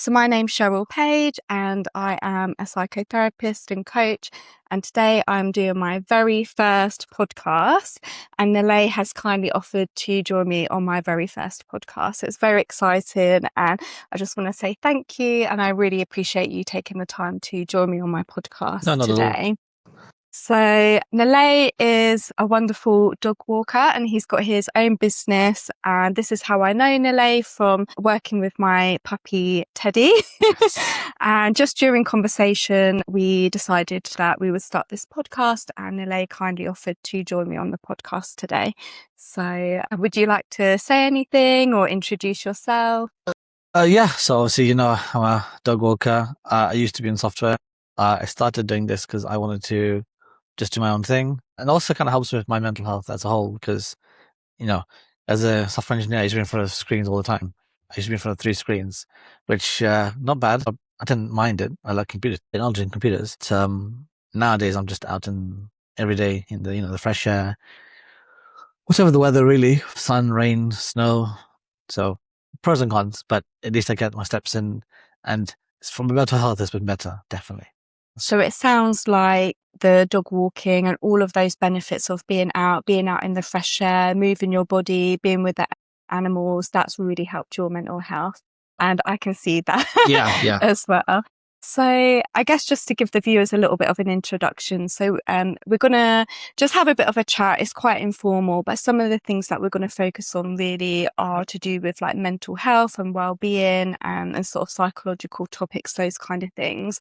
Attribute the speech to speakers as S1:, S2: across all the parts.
S1: So my name's Cheryl Page and I am a psychotherapist and coach. And today I'm doing my very first podcast, and Nilay has kindly offered to join me on my very first podcast. So it's very exciting, and I just want to say thank you. And I really appreciate you taking the time to join me on my podcast
S2: No, not at all.
S1: today. So Nilay is a wonderful dog walker, and he's got his own business. And this is how I know Nilay, from working with my puppy Teddy. And just during conversation, we decided that we would start this podcast, and Nilay kindly offered to join me on the podcast today. So would you like to say anything or introduce yourself?
S2: Yeah, so obviously, I'm a dog walker. I used to be in software. I started doing this because I wanted to just do my own thing, and also kind of helps with my mental health as a whole because, as a software engineer, I used to be in front of screens all the time. I used to be in front of 3 screens, which, not bad. I didn't mind it. I like computers, technology and computers. But, nowadays, I'm just out in every day in the fresh air, whatever the weather really, sun, rain, snow. So pros and cons, but at least I get my steps in, and from a mental health, it's been better, definitely.
S1: So it sounds like the dog walking and all of those benefits of being out in the fresh air, moving your body, being with the animals, that's really helped your mental health. And I can see that
S2: Yeah.
S1: as well. So I guess just to give the viewers a little bit of an introduction. So we're going to just have a bit of a chat. It's quite informal, but some of the things that we're going to focus on really are to do with like mental health and well-being, and sort of psychological topics, those kind of things.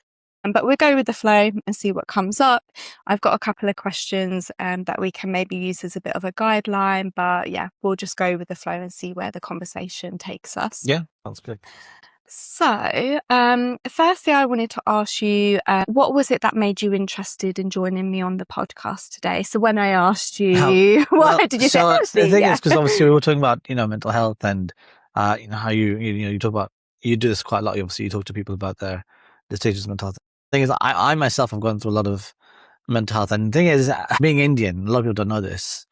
S1: But we'll go with the flow and see what comes up. I've got a couple of questions that we can maybe use as a bit of a guideline, but yeah, we'll just go with the flow and see where the conversation takes us.
S2: Yeah, sounds good.
S1: So, firstly, I wanted to ask you, what was it that made you interested in joining me on the podcast today? So when I asked you, why did you
S2: so
S1: say
S2: the thing is, because obviously we were talking about, mental health and, how you talk about, you do this quite a lot. Obviously you talk to people about the stages of mental health. The thing is, I myself have gone through a lot of mental health. And the thing is, being Indian, a lot of people don't know this.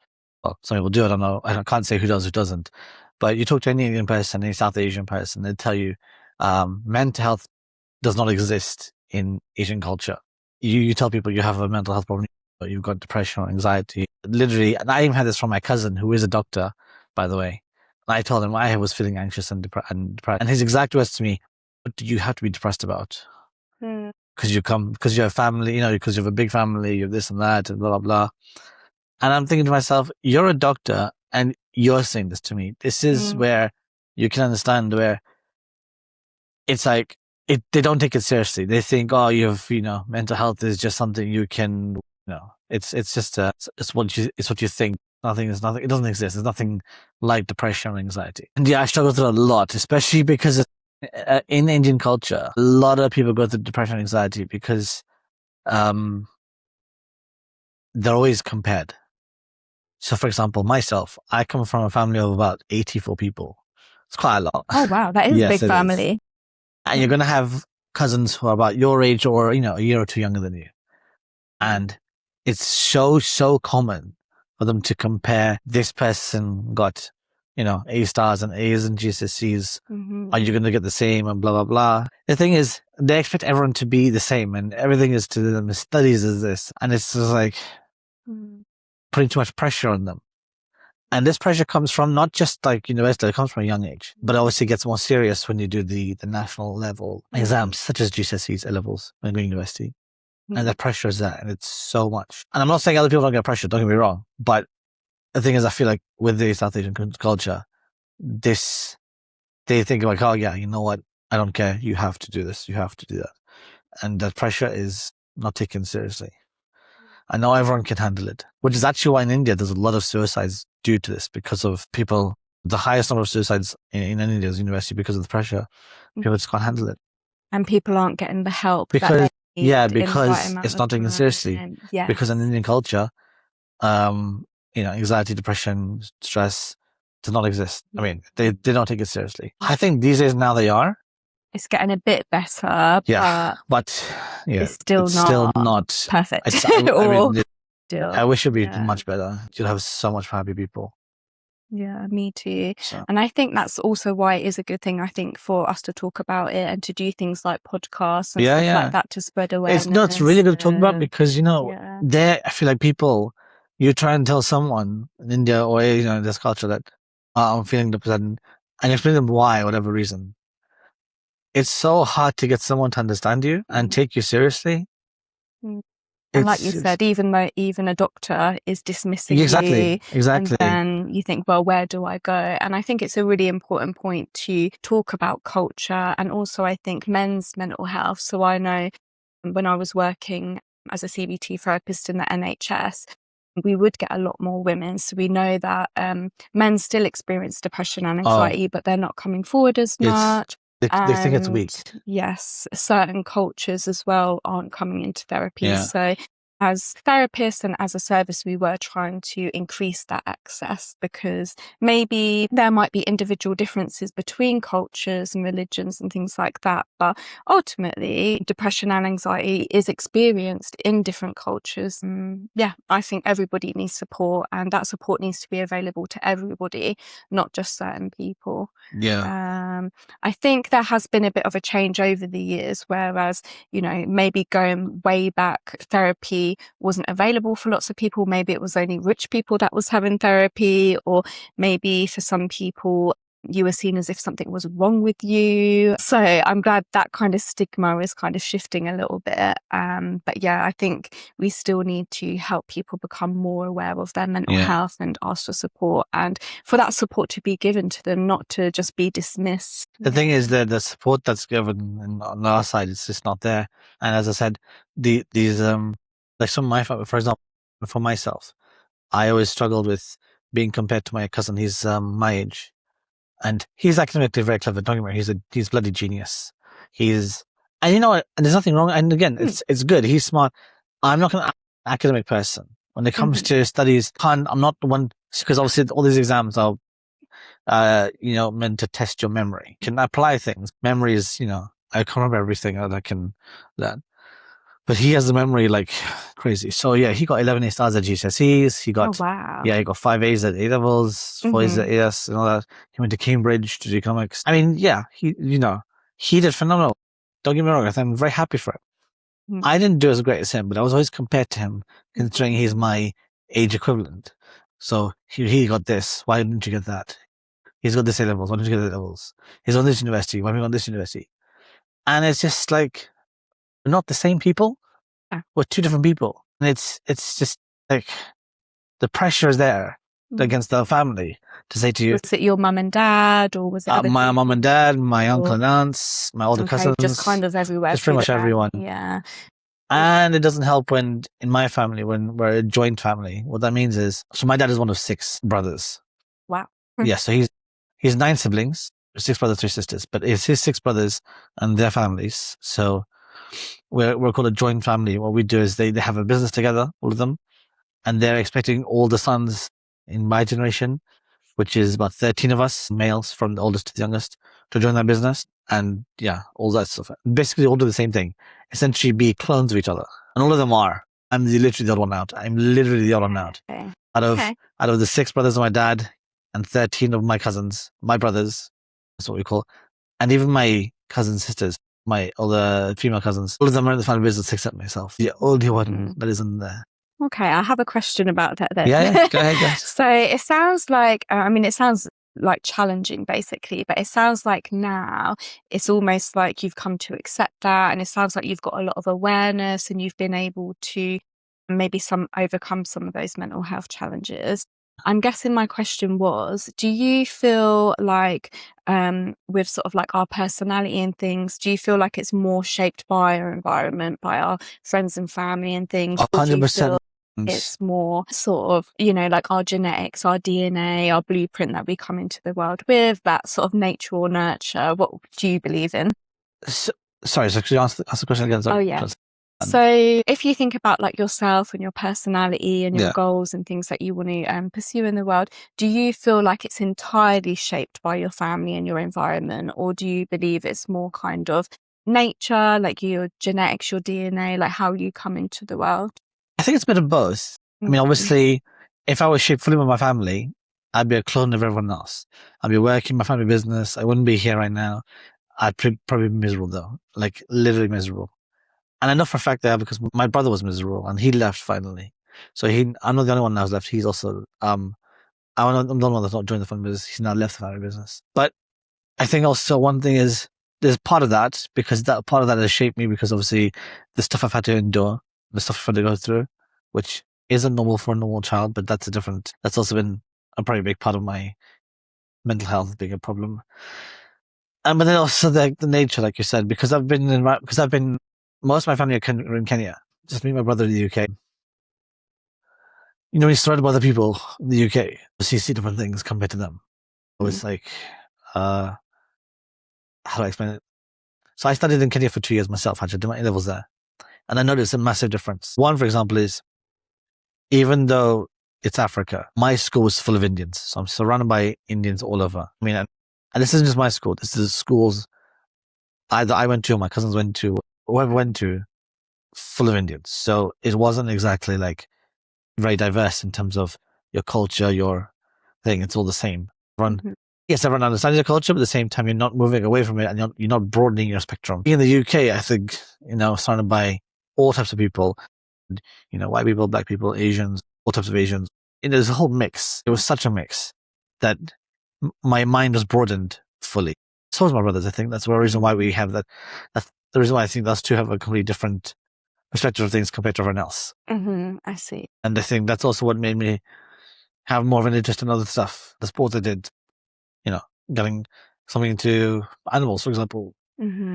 S2: Well, some people do, I don't know. I can't say who does, who doesn't. But you talk to any Indian person, any South Asian person, they tell you mental health does not exist in Asian culture. You tell people you have a mental health problem, or you've got depression or anxiety. Literally, and I even had this from my cousin, who is a doctor, by the way. And I told him I was feeling anxious and depressed. And his exact words to me, what do you have to be depressed about? Because you have family, because you have a big family, you have this and that, and blah, blah, blah. And I'm thinking to myself, you're a doctor and you're saying this to me. This is where you can understand where it's like, they don't take it seriously. They think, oh, you have, mental health is just something you can, it's just, it's what you think. Nothing. It doesn't exist. There's nothing like depression or anxiety. And yeah, I struggle through a lot, especially because in Indian culture, a lot of people go through depression and anxiety because they're always compared. So, for example, myself, I come from a family of about 84 people. It's quite a lot.
S1: Oh, wow. That is
S2: Yes,
S1: a big
S2: it is.
S1: family.
S2: And you're going to have cousins who are about your age or, a year or two younger than you. And it's so common for them to compare. This person got, A stars and A's and GCSEs. Are you going to get the same and blah, blah, blah. The thing is, they expect everyone to be the same, and everything is to them. Studies is this. And it's just like putting too much pressure on them. And this pressure comes from not just like university, it comes from a young age, but obviously gets more serious when you do the national level exams, such as GCSEs, A levels, when you go to university. And the pressure is that, and it's so much. And I'm not saying other people don't get pressure, don't get me wrong, but the thing is, I feel like with the South Asian culture, they think like, oh yeah, you know what? I don't care. You have to do this. You have to do that. And that pressure is not taken seriously. I know everyone can handle it, which is actually why in India there's a lot of suicides due to this, because of people. The highest number of suicides in India is university because of the pressure. People just can't handle it,
S1: and people aren't getting the help
S2: because
S1: because
S2: it's not taken seriously.
S1: Yeah.
S2: Because in Indian culture, anxiety, depression, stress does not exist. I mean, they don't take it seriously. I think these days now they are.
S1: It's getting a bit better,
S2: but yeah,
S1: it's still not perfect.
S2: I wish it would be much better. You'll have so much happy people.
S1: Yeah, me too.
S2: So
S1: And I think that's also why it is a good thing, I think, for us to talk about it and to do things like podcasts and
S2: yeah,
S1: stuff like
S2: yeah.
S1: that to spread
S2: It's no, it's really
S1: awareness.
S2: good to talk about because
S1: Yeah.
S2: there I feel like people, you try and tell someone in India or in this culture that I'm feeling depressed and explain them why, whatever reason. It's so hard to get someone to understand you and
S1: Mm.
S2: take you seriously.
S1: Mm. And like you
S2: It's
S1: said, even though even a doctor is dismissing
S2: exactly,
S1: you, and
S2: exactly.
S1: then you think, well, where do I go? And I think it's a really important point to talk about culture and also I think men's mental health. So I know when I was working as a CBT therapist in the NHS, we would get a lot more women. So we know that men still experience depression and
S2: Oh,
S1: anxiety, but they're not coming forward as
S2: it's
S1: much.
S2: they think it's
S1: And
S2: weak.
S1: yes, certain cultures as well aren't coming into therapy.
S2: Yeah,
S1: So as therapists and as a service, we were trying to increase that access because maybe there might be individual differences between cultures and religions and things like that. But ultimately, depression and anxiety is experienced in different cultures. Yeah, I think everybody needs support, and that support needs to be available to everybody, not just certain people.
S2: yeah.
S1: I think there has been a bit of a change over the years, whereas, maybe going way back, therapy wasn't available for lots of people. Maybe it was only rich people that was having therapy, or maybe for some people, you were seen as if something was wrong with you. So I'm glad that kind of stigma is kind of shifting a little bit. But yeah, I think we still need to help people become more aware of their mental
S2: Yeah.
S1: health and ask for support, and for that support to be given to them, not to just be dismissed.
S2: The
S1: Yeah.
S2: thing is that the support that's given on our side is just not there. And as I said, these like some of my for example, for myself, I always struggled with being compared to my cousin. He's my age, and he's academically very clever. Don't get me wrong, he's bloody genius. He's and you know what? And there's nothing wrong. And again,
S1: Mm.
S2: it's good. He's smart. I'm not an academic person. When it comes
S1: Mhm.
S2: to studies, I'm not the one because obviously all these exams are meant to test your memory. You can apply things. Memory is, I can remember everything that I can learn. But he has the memory like crazy. So yeah, he got 11 A stars at GCSEs.
S1: Oh, wow.
S2: He got 5 A's at A levels, 4 A's at
S1: Mhm.
S2: AS and all that. He went to Cambridge to do economics. I mean, yeah, he did phenomenal. Don't get me wrong. I'm very happy for him.
S1: Mm.
S2: I didn't do as great as him, but I was always compared to him, considering
S1: Mhm.
S2: he's my age equivalent. So he got this. Why didn't you get that? He's got this A levels. Why don't you get the levels? He's on this university. Why haven't you on this university? And it's just like we're not the same people.
S1: Yeah.
S2: We're two different people, and it's just like the pressure is there
S1: Mm.
S2: against the family to say to you,
S1: Was it your mum and dad, or was it other
S2: my mom
S1: people?
S2: and dad, my uncle
S1: Or
S2: and aunts, my older
S1: okay, just
S2: cousins,
S1: kind of everywhere
S2: just pretty
S1: through the
S2: much everyone.
S1: family. Yeah.
S2: And it doesn't help when in my family when we're a joint family. What that means is, so my dad is one of 6 brothers.
S1: Wow.
S2: Yeah, so he's 9 siblings, 6 brothers, 3 sisters, but it's his 6 brothers and their families. So we're called a joint family. What we do is they have a business together, all of them, and they're expecting all the sons in my generation, which is about 13 of us, males from the oldest to the youngest, to join that business. And yeah, all that stuff. Basically, all do the same thing. Essentially, be clones of each other, and all of them are. Literally the odd one out. I'm literally the odd one out.
S1: Okay.
S2: Out of
S1: Okay.
S2: out of the 6 brothers of my dad and 13 of my cousins, my brothers, that's what we call, and even my cousin sisters, my other female cousins, all of them are in the family business except myself, the only one
S1: Mm.
S2: that isn't there.
S1: Okay, I have a question about that then.
S2: Yeah, yeah. Go ahead, guys.
S1: So it sounds like, I mean, it sounds like challenging basically, but it sounds like now it's almost like you've come to accept that, and it sounds like you've got a lot of awareness and you've been able to maybe overcome some of those mental health challenges. I'm guessing my question was, do you feel like with sort of like our personality and things, do you feel like it's more shaped by our environment, by our friends and family and things,
S2: A
S1: or do
S2: hundred
S1: you feel
S2: percent.
S1: it's more sort of, like our genetics, our DNA, our blueprint that we come into the world with, that sort of nature or nurture? What do you believe in?
S2: So, sorry, so could you ask the question again?
S1: Oh,
S2: Sorry.
S1: yeah. So if you think about like yourself and your personality and your
S2: Yeah.
S1: goals and things that you want to pursue in the world, do you feel like it's entirely shaped by your family and your environment, or do you believe it's more kind of nature, like your genetics, your DNA, like how you come into the world?
S2: I think it's a bit of both. I mean,
S1: Mm.
S2: obviously, if I was shaped fully by my family, I'd be a clone of everyone else. I'd be working my family business. I wouldn't be here right now. I'd probably be miserable though, like literally miserable. And I know for a fact that because my brother was miserable and he left finally. So I'm not the only one that's left. He's also, I'm the only one that's not joined the family business. He's now left the family business. But I think also one thing is there's part of that because that part of that has shaped me because obviously the stuff I've had to endure, the stuff I've had to go through, which isn't normal for a normal child, but that's also been a pretty big part of my mental health being a problem. But then also the nature, like you said, because most of my family are in Kenya, just me and my brother in the UK. When you're surrounded by other people in the UK, you see different things compared to them. So it's like, uh, how do I explain it? So I studied in Kenya for 2 years myself. I did my A-levels there. And I noticed a massive difference. One, for example, is even though it's Africa, my school is full of Indians. So I'm surrounded by Indians all over. I mean, and this isn't just my school. This is schools either I went to or my cousins went to, whoever went to, full of Indians. So it wasn't exactly like very diverse in terms of your culture, your thing. It's all the same. Yes, everyone understands your culture, but at the same time, you're not moving away from it and you're not broadening your spectrum. In the UK, I think, surrounded by all types of people, white people, black people, Asians, all types of Asians. There's a whole mix. It was such a mix that my mind was broadened fully. So was my brother's, I think. That's the reason why we have that. That's the reason why I think us two have a completely different perspective of things compared to everyone else.
S1: I see.
S2: And I think that's also what made me have more of an interest in other stuff. The sports I did, getting something into animals, for example,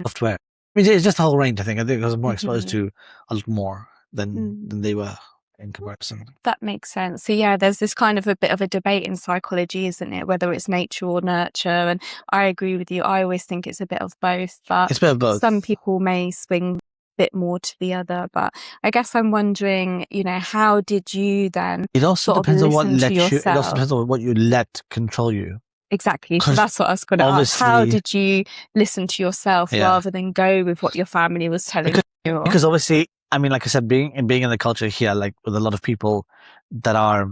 S2: software. I mean, it's just a whole range, I think. I think I was more exposed to a lot more than they were in comparison.
S1: That makes sense. So yeah, there's this kind of a bit of a debate in psychology, isn't it? Whether it's nature or nurture. And I agree with you. I always think it's a bit of both, but
S2: It's a bit of both.
S1: Some people may swing a bit more to the other. But I guess I'm wondering, how did you then
S2: It also
S1: sort of
S2: depends on what
S1: listen to
S2: it also
S1: yourself?
S2: depends on what you let control you.
S1: Exactly. So
S2: 'Cause
S1: that's what I was going to ask. How
S2: obviously-
S1: did you listen to yourself
S2: Yeah.
S1: rather than go with what your family was telling you?
S2: Because obviously, I mean, like I said, being in the culture here, like with a lot of people that are,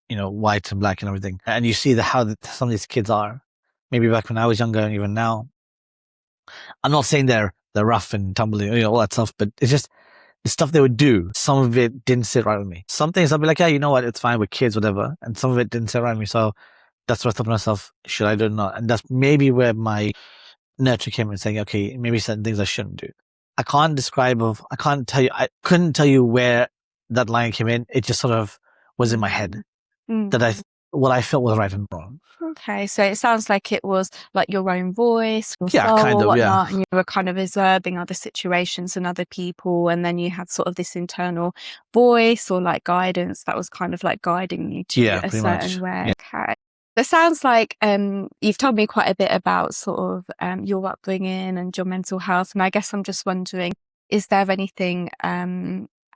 S2: white and black and everything, and you see how some of these kids are. Maybe back when I was younger, and even now. I'm not saying they're rough and tumbling, all that stuff, but it's just the stuff they would do. Some of it didn't sit right with me. Some things I'd be like, yeah, you know what, it's fine with kids, whatever. And some of it didn't sit right with me. So that's what I thought to myself, should I do it or not? And that's maybe where my nurture came in, saying, okay, maybe certain things I shouldn't do. I couldn't tell you where that line came in. It just sort of was in my head that what I felt was right and wrong.
S1: Okay, so it sounds like it was like your own voice, your
S2: Yeah,
S1: soul
S2: kind
S1: or
S2: of,
S1: whatnot,
S2: yeah.
S1: and you were kind of observing other situations and other people, and then you had sort of this internal voice or like guidance that was kind of like guiding you to
S2: Yeah,
S1: a
S2: pretty
S1: certain
S2: much.
S1: way.
S2: Yeah.
S1: Okay. It sounds like you've told me quite a bit about sort of your upbringing and your mental health, and I guess I'm just wondering, is there anything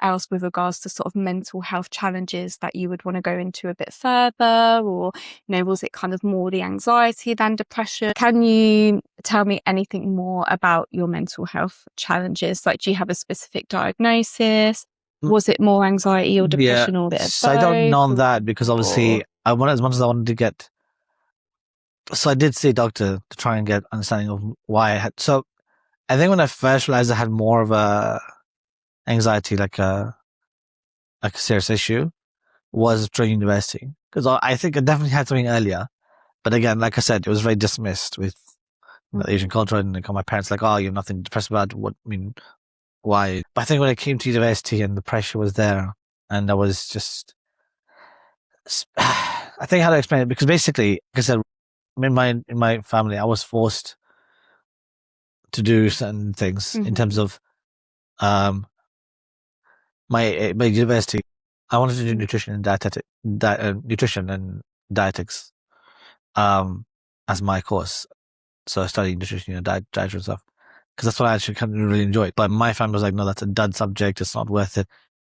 S1: else with regards to sort of mental health challenges that you would want to go into a bit further, or was it kind of more the anxiety than depression? Can you tell me anything more about your mental health challenges? Like, do you have a specific diagnosis? Was it more anxiety or depression or a bit of
S2: So I don't know
S1: both,
S2: that because obviously as much as I wanted to get, so I did see a doctor to try and get understanding of why I had. So I think when I first realized I had more of a anxiety, like a serious issue, was during university. Because I think I definitely had something earlier, but again, like I said, it was very dismissed with Asian culture, and my parents like, oh, you have nothing depressed about. Why? But I think when I came to university and the pressure was there, and I was just, I think how to explain it, because basically, like I said, in my family, I was forced to do certain things in terms of my university. I wanted to do nutrition and nutrition and dietetics as my course. So I studied nutrition and dietary and stuff because that's what I actually kind of really enjoyed. But my family was like, no, that's a dud subject. It's not worth it.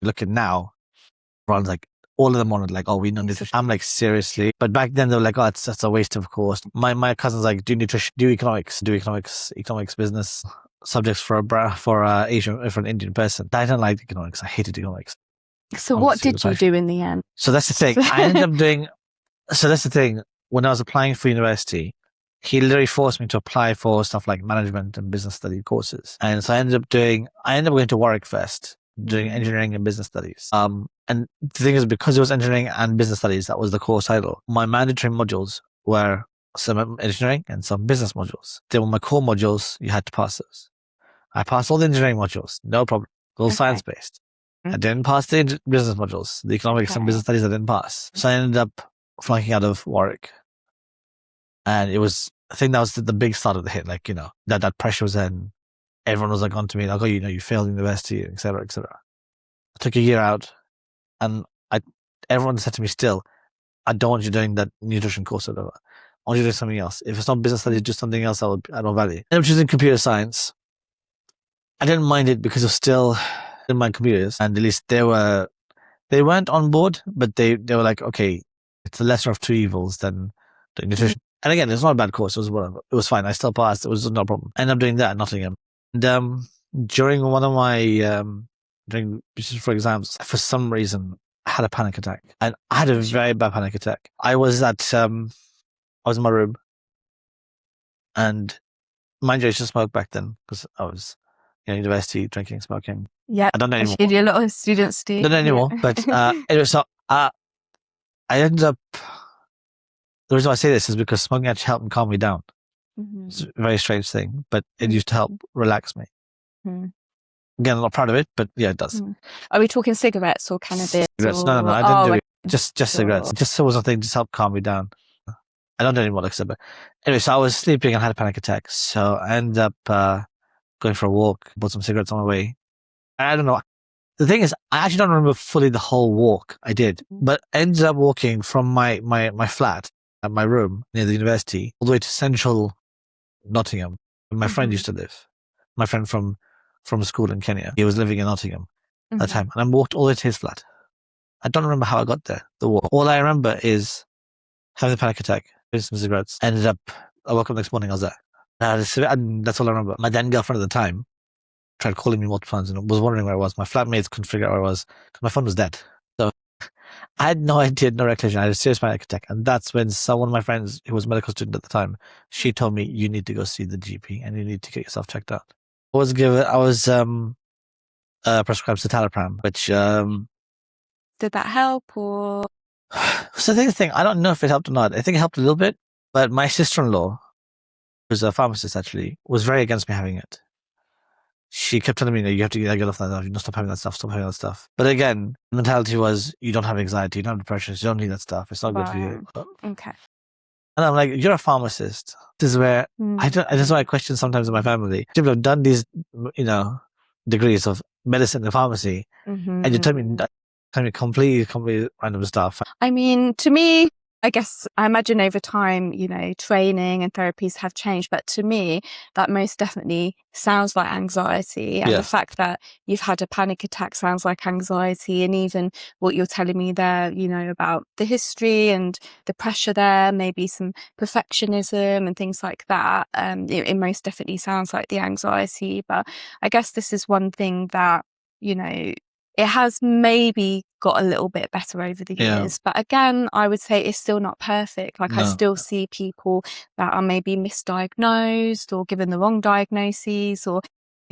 S2: Look at now, everyone's like, all of them wanted like, oh, we know nutrition. I'm like, seriously. But back then they were like, oh, that's a waste of course. My cousins like, do nutrition, do economics, business subjects for Asian, for an Indian person. I don't like economics. I hated economics.
S1: So what did you do in the end?
S2: So that's the thing. I ended up doing So that's the thing. When I was applying for university, he literally forced me to apply for stuff like management and business study courses. And so I ended up going to Warwick first, doing engineering and business studies. And the thing is, because it was engineering and business studies, that was the course title. My mandatory modules were some engineering and some business modules. They were my core modules. You had to pass those. I passed all the engineering modules, no problem. All science based. I didn't pass the business modules, the economics and business studies I didn't pass. So I ended up flunking out of Warwick. And it was, I think that was the big start of the hit. Like, that pressure was in. Everyone was like on to me, like, oh, you failed university, et cetera, et cetera. I took a year out and everyone said to me still, I don't want you doing that nutrition course or whatever. I want you to do something else. If it's not business studies, just something else I don't value. And which is in computer science. I didn't mind it because it was still in my computers, and at least they weren't on board, but they were like, okay, it's the lesser of two evils than doing nutrition. And again, it's not a bad course. It was whatever. It was fine. I still passed. It was no problem. I ended up doing that at Nottingham. And during one of my during for exams, for some reason, I had a panic attack, and I had a very bad panic attack. I was in my room, and mind you, I used to smoke back then because I was university, drinking, smoking.
S1: Yeah,
S2: I don't know anymore.
S1: a lot of students do.
S2: Don't know anymore. But anyway, so I ended up. The reason why I say this is because smoking actually helped me calm me down. It's a very strange thing, but it used to help relax me. Again, I'm not proud of it, but yeah, it does.
S1: Are we talking cigarettes or cannabis?
S2: Cigarettes? No, I didn't do it. Just cigarettes. Just so was nothing. Just help calm me down. I don't do it anymore, like I said. But anyway, so I was sleeping and had a panic attack. So I ended up going for a walk, bought some cigarettes on my way. I don't know. The thing is, I actually don't remember fully the whole walk I did, but I ended up walking from my flat at my room near the university all the way to central Nottingham, where my friend used to live. My friend from school in Kenya. He was living in Nottingham at the time. And I walked all the way to his flat. I don't remember how I got there, the walk. All I remember is having a panic attack, getting some cigarettes. I woke up next morning, I was there. And that's all I remember. My then girlfriend at the time tried calling me multiple times and was wondering where I was. My flatmates couldn't figure out where I was because my phone was dead. So I had no idea, no recollection. I had a serious panic attack. And that's when one of my friends, who was a medical student at the time, she told me, you need to go see the GP and you need to get yourself checked out. I was prescribed citalopram, which
S1: did that help or?
S2: So the thing, I don't know if it helped or not. I think it helped a little bit, but my sister-in-law, who's a pharmacist actually, was very against me having it. She kept telling me, you have to get off that stuff. You don't stop having that stuff. Stop having that stuff. But again, the mentality was, you don't have anxiety, you don't have depression, you don't need that stuff. It's not good for you.
S1: Okay.
S2: And I'm like, you're a pharmacist. This is where this is why I question sometimes in my family. People have done these, degrees of medicine and pharmacy, and you tell me completely random stuff.
S1: I mean, to me, I guess I imagine over time, training and therapies have changed, but to me, that most definitely sounds like anxiety. And the fact that you've had a panic attack sounds like anxiety. And even what you're telling me there, about the history and the pressure there, maybe some perfectionism and things like that. It most definitely sounds like the anxiety. But I guess this is one thing that, it has maybe got a little bit better over the years. But again, I would say it's still not perfect. Like, I still see people that are maybe misdiagnosed or given the wrong diagnoses, or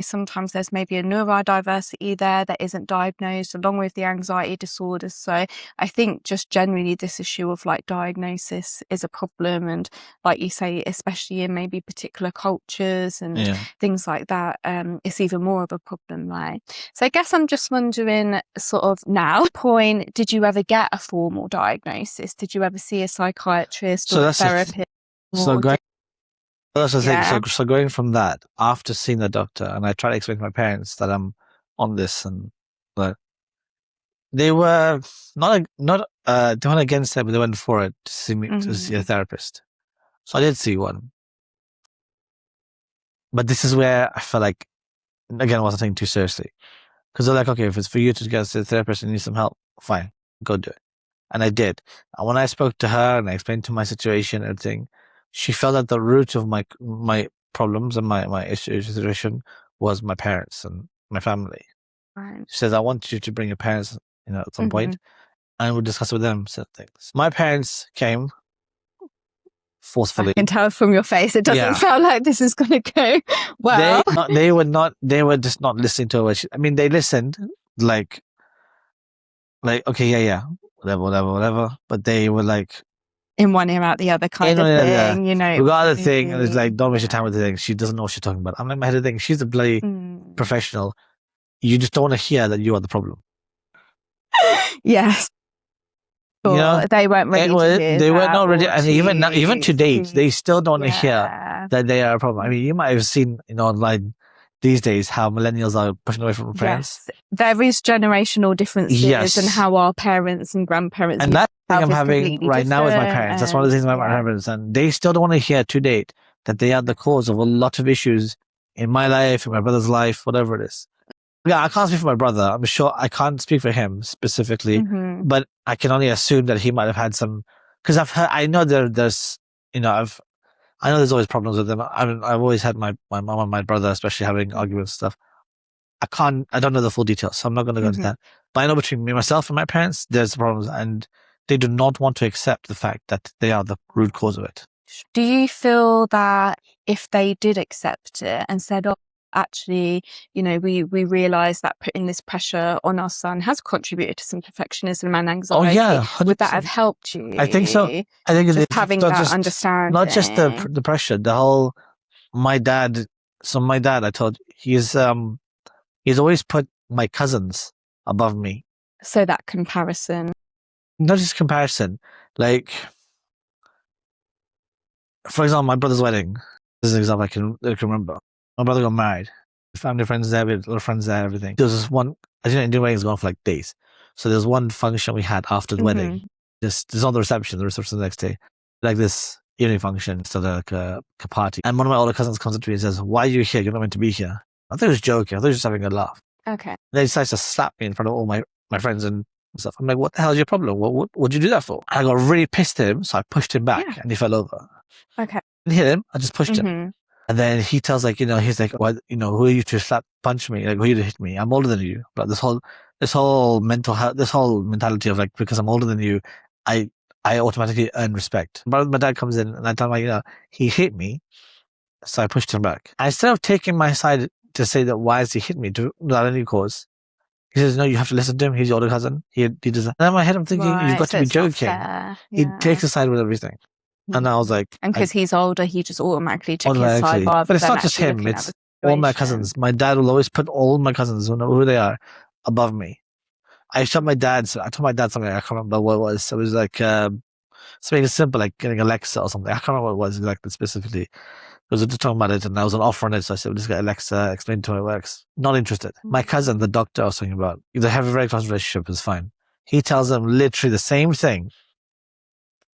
S1: sometimes there's maybe a neurodiversity there that isn't diagnosed along with the anxiety disorders. So I think just generally this issue of like diagnosis is a problem. And like you say, especially in maybe particular cultures and things like that, it's even more of a problem, right? So I guess I'm just wondering, sort of now point, did you ever get a formal diagnosis? Did you ever see a psychiatrist or a therapist?
S2: That's the thing. So going from that, after seeing the doctor, and I tried to explain to my parents that I'm on this, and they were not they weren't against it, but they went for it to see me to see a therapist. So I did see one, but this is where I felt like, again, I wasn't taking too seriously, because they're like, okay, if it's for you to get to a therapist and you need some help, fine, go do it. And I did. And when I spoke to her and I explained to my situation and everything, she felt that the root of my problems and my situation was my parents and my family. Right. She says, I want you to bring your parents, at some point. and would discuss with them certain things. My parents came forcefully.
S1: I can tell from your face it doesn't sound like this is going to go well.
S2: They were just not listening to her. I mean, they listened, like, okay, yeah, whatever. But they were like,
S1: in one ear out the other kind of thing, you know.
S2: We got the thing, and it's like, don't waste your time with the thing. She doesn't know what she's talking about. I'm like, my head of thing. She's a bloody professional. You just don't want to hear that you are the problem.
S1: Yes. You know, they weren't ready to hear
S2: they were not ready, and even to date, they still don't want to hear that they are a problem. I mean, you might have seen, online these days how millennials are pushing away from parents.
S1: Yes, there is generational differences and how our parents and grandparents.
S2: And that thing I'm having right now with my parents. That's one of the things about my parents, and they still don't want to hear to date that they are the cause of a lot of issues in my life, in my brother's life, whatever it is. Yeah, I can't speak for my brother. I'm sure I can't speak for him specifically, but I can only assume that he might have had some. Because I know there's, I know there's always problems with them. I've always had my mom and my brother, especially having arguments and stuff. I don't know the full details, so I'm not going to go into that. But I know between me, myself, and my parents, there's problems, and they do not want to accept the fact that they are the root cause of it.
S1: Do you feel that if they did accept it and said, "Oh, actually, we realize that putting this pressure on our son has contributed to some perfectionism and anxiety,"
S2: oh yeah, 100%.
S1: Would that have helped you?
S2: I think so. I think
S1: just having that understanding,
S2: not just the pressure, the whole. My dad. So my dad, I told you, he's always put my cousins above me.
S1: So that comparison.
S2: Not just comparison, like, for example, my brother's wedding. This is an example I can remember. My brother got married. Family, friends there, a lot of friends there, everything. There was this one, I didn't Indian weddings going for like days. So there's one function we had after the wedding. There's not the reception the next day. Like this evening function, so like a party. And one of my older cousins comes up to me and says, "Why are you here? You're not meant to be here." I thought he was joking. I thought he was just having a laugh.
S1: Okay.
S2: And then he decides to slap me in front of all my friends and stuff. I'm like, "What the hell is your problem? What'd you do that for?" I got really pissed at him, so I pushed him back and he fell over.
S1: Okay.
S2: I didn't hit him, I just pushed him. And then he tells he's like, "What, who are you to punch me? Like, who are you to hit me? I'm older than you." But this whole mental health, this whole mentality of like, because I'm older than you, I automatically earn respect. But my dad comes in and I tell him, he hit me. So I pushed him back. Instead of taking my side to say that why has he hit me without any cause, he says, "No, you have to listen to him. He's your older cousin. He does that." And in my head, I'm thinking, you've got to be joking. He takes a side with everything. And I was like...
S1: And because he's older, he just automatically took his side.
S2: But it's not just him. It's all my cousins. My dad will always put all my cousins, who they are, above me. I told my dad something, I can't remember what it was. It was like something simple, like getting Alexa or something. I can't remember what it was exactly specifically. Because we were just talking about it and I was on offer on it. So I said, "We'll just get Alexa, explain to me how it works." Not interested. My cousin, the doctor I was talking about, they have a very close relationship, it's fine. He tells them literally the same thing.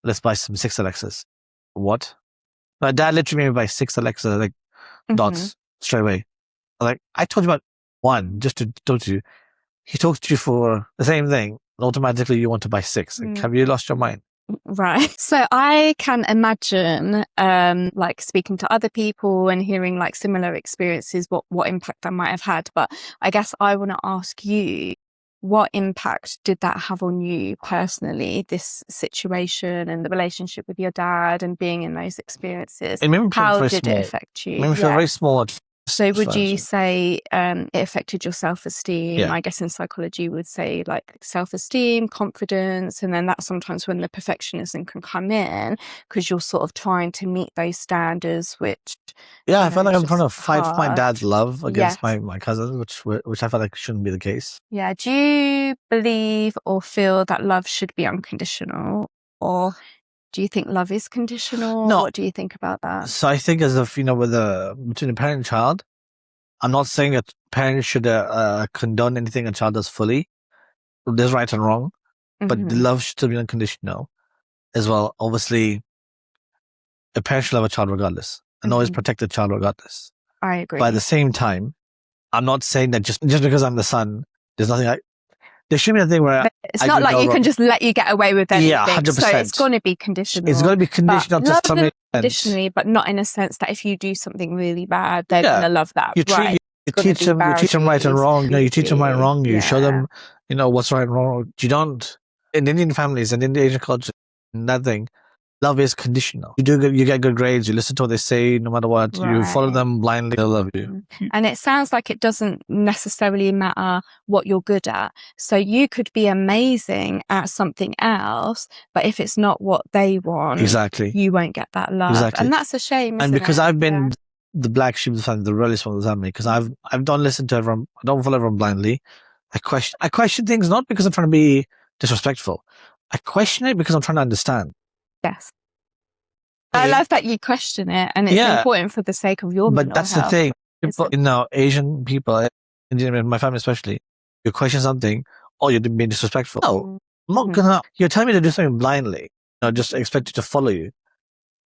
S2: "Let's buy 6 Alexas." What? My dad literally made me buy 6 Alexa, like, dots straight away. Like, I told you about 1 just to talk to you. He talks to you for the same thing, and automatically you want to buy 6. Like, have you lost your mind?
S1: Right. So I can imagine, like speaking to other people and hearing like similar experiences, what impact that might have had. But I guess I want to ask you, what impact did that have on you personally, this situation and the relationship with your dad and being in those experiences? How did it affect you?
S2: It made me feel very small at
S1: So would you say it affected your self-esteem? I guess in psychology we would say like self-esteem, confidence, and then that's sometimes when the perfectionism can come in because you're sort of trying to meet those standards, which...
S2: Yeah, I felt like I'm trying to fight for my dad's love against my cousins, which I felt like shouldn't be the case.
S1: Yeah. Do you believe or feel that love should be unconditional, or do you think love is conditional?
S2: No.
S1: What do you think about that?
S2: So I think as if, between a parent and child, I'm not saying a parent should condone anything a child does fully. There's right and wrong, but the love should still be unconditional as well. Obviously, a parent should love a child regardless and always protect the child regardless.
S1: I agree.
S2: But at the same time, I'm not saying that just because I'm the son, there's nothing there should be a thing where... But
S1: it's not like you can just let you get away with anything.
S2: Yeah, 100%.
S1: So it's going to be conditional.
S2: It's going to be conditional to some extent.
S1: Conditionally, but not in a sense that if you do something really bad, they're going to love that.
S2: You teach them right and wrong. You teach them right and wrong. You show them, what's right and wrong. You don't in Indian families and in the Asian culture, nothing. Love is conditional. You do good, you get good grades. You listen to what they say, no matter what. You follow
S1: Right.
S2: them blindly. They'll love you.
S1: And it sounds like it doesn't necessarily matter what you're good at. So you could be amazing at something else, but if it's not what they want,
S2: Exactly.
S1: you won't get that love.
S2: Exactly.
S1: And that's a shame,
S2: And
S1: isn't
S2: because
S1: it?
S2: I've been
S1: Yeah.
S2: the black sheep of the family, the rebellious one of the family, because I don't listen to everyone. I don't follow everyone blindly. I question things not because I'm trying to be disrespectful. I question it because I'm trying to understand.
S1: Yes. I love that you question it, and it's
S2: Yeah,
S1: important for the sake of your
S2: but
S1: mental
S2: that's the
S1: health.
S2: thing. People,
S1: Isn't
S2: Asian people, in my family especially, you question something, oh, you're being disrespectful. No, I'm not gonna. You're telling me to do something blindly. Just expect it to follow you.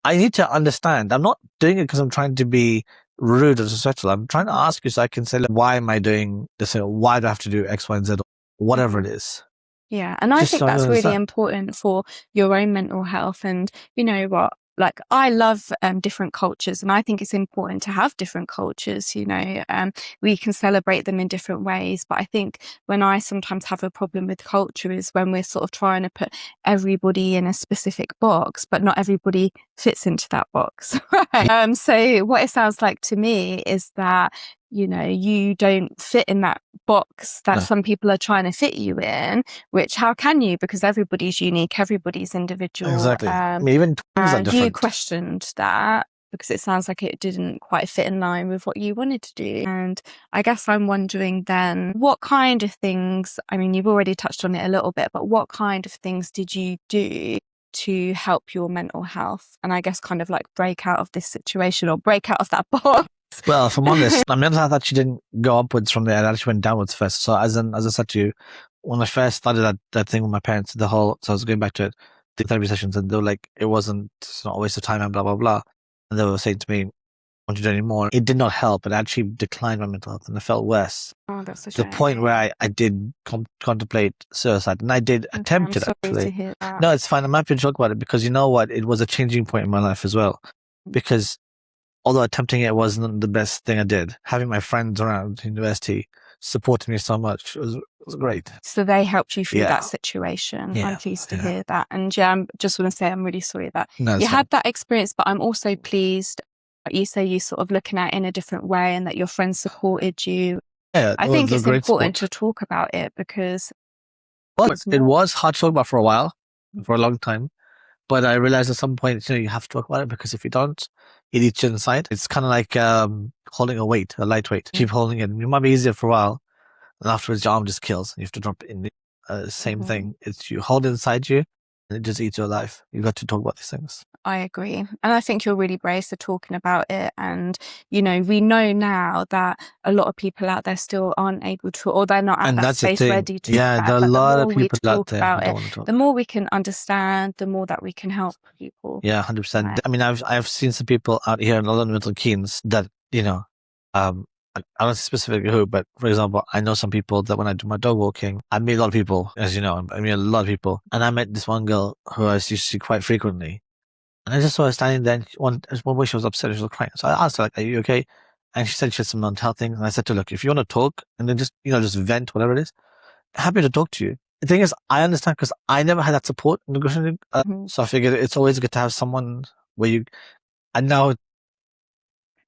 S2: I need to understand. I'm not doing it because I'm trying to be rude or disrespectful. I'm trying to ask you so I can say, like, why am I doing this? Why do I have to do X, Y, and Z? Whatever it is.
S1: Yeah, and I
S2: Just
S1: think
S2: so I can
S1: that's really
S2: understand.
S1: important for your own mental health. And you know what? Like, I love different cultures, and I think it's important to have different cultures. We can celebrate them in different ways. But I think when I sometimes have a problem with culture is when we're sort of trying to put everybody in a specific box, but not everybody fits into that box. Right. So what it sounds like to me is that you don't fit in that box that
S2: No.
S1: some people are trying to fit you in, which how can you, because everybody's unique, everybody's individual.
S2: Exactly. I mean, even twins are
S1: And you
S2: different.
S1: questioned that because it sounds like it didn't quite fit in line with what you wanted to do. And I guess I'm wondering then, what kind of things, I mean, you've already touched on it a little bit, but what kind of things did you do to help your mental health? And I guess kind of like break out of this situation or break out of that box.
S2: Well, if I'm honest, my mental health actually didn't go upwards from there. It actually went downwards first. So as I said to you, when I first started that thing with my parents, so I was going back to it, the therapy sessions, and they were like, it's not a waste of time and blah, blah, blah. And they were saying to me, I want to do it anymore. It did not help. It actually declined my mental health and I felt worse.
S1: Oh, that's a
S2: To the point where I did contemplate suicide, and I did attempt it actually.
S1: To hear that.
S2: No, it's fine. I'm happy to talk about it because you know what? It was a changing point in my life as well. Because although attempting it wasn't the best thing I did, having my friends around university supporting me so much was great.
S1: So they helped you through that situation. I'm pleased to hear that. And yeah, I just want to say I'm really sorry that you had that experience, but I'm also pleased that you say you sort of looking at it in a different way and that your friends supported you.
S2: Yeah,
S1: I think it's important to talk about it because
S2: it was hard to talk about for a while, for a long time. But I realized at some point, you have to talk about it because if you don't, it eats you inside. It's kind of like holding a light weight. Keep holding it. It might be easier for a while, and afterwards your arm just kills. You have to drop it in the same thing. It's you hold it inside you, and it just eats your life. You've got to talk about these things.
S1: I agree. And I think you're really brave for talking about it. And, we know now that a lot of people out there still aren't able to, or they're not at that space ready to.
S2: Yeah, there are a lot of people out there who don't want to talk.
S1: The more we can understand, the more that we can help people.
S2: Yeah, 100%. I mean, I've seen some people out here in London, Milton Keynes that, I don't say specifically who, but for example, I know some people that when I do my dog walking, I meet a lot of people, as you know, I meet a lot of people. And I met this one girl who I used to see quite frequently. And I just saw her standing there. And one way she was upset, she was crying. So I asked her, like, are you okay? And she said she had some mental health things. And I said to her, look, if you want to talk and then just vent, whatever it is, happy to talk to you. The thing is, I understand because I never had that support in the so I figured it's always good to have someone where and now